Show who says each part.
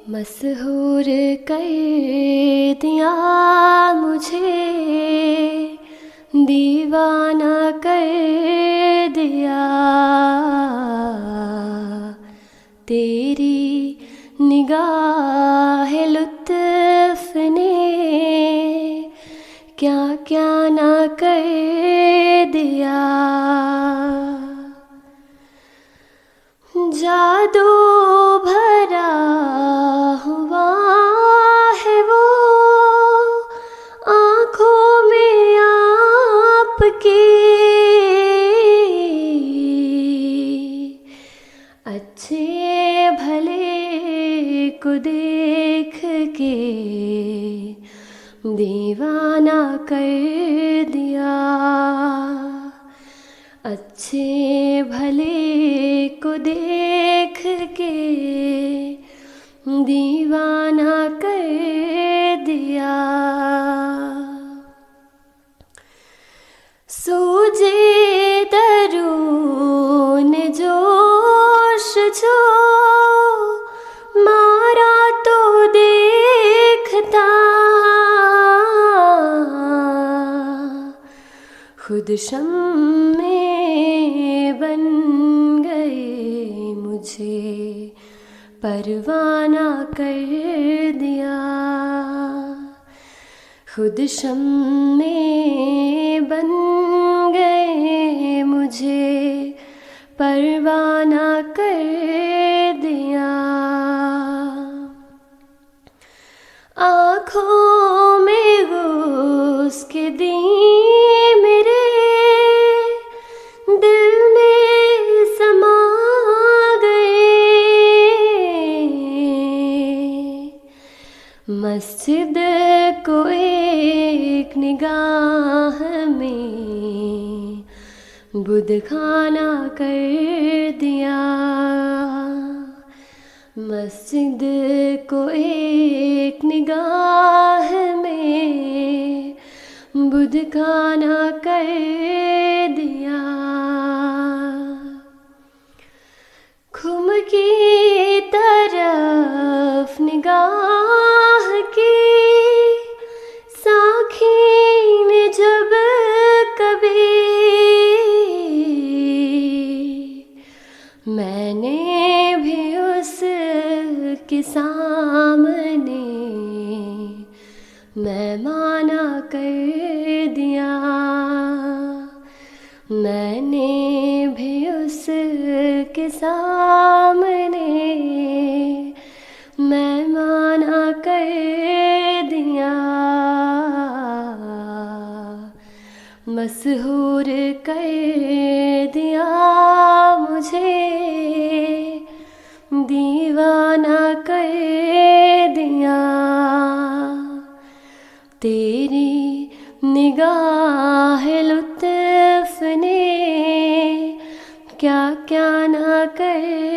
Speaker 1: मसहूर कर दिया मुझे, दीवाना कर दिया। तेरी निगाह लुत्फ़ ने क्या क्या ना कर दिया। जादू भरा हुआ है वो आँखों में आपकी, अच्छे भले को देख के दीवाना कर दिया। अच्छे भले को देख के दीवाना कर दिया। सूझे दरून जोश जो मारा तो देखता, खुद शम्मे बन गए मुझे परवाना कर दिया। खुद शम्मे बन गए मुझे परवाना कर दिया। आँखों में घुस के दी मेरे दिल में समा गए। मस्जिद को एक निगाह में बुतखाना कर दिया। मस्जिद को एक निगाह में बुतखाना कर दिया। खुम की तरफ निगाह की साखी ने जब कभी, मैंने भी उसके सामने मैमाना कर दिया। मैंने भी उसके सामने मैमाना कर दिया। मसहूर कर दिया मुझे, दीवाना कर दिया। तेरी निगाह लुत्फ़ ने क्या क्या ना कर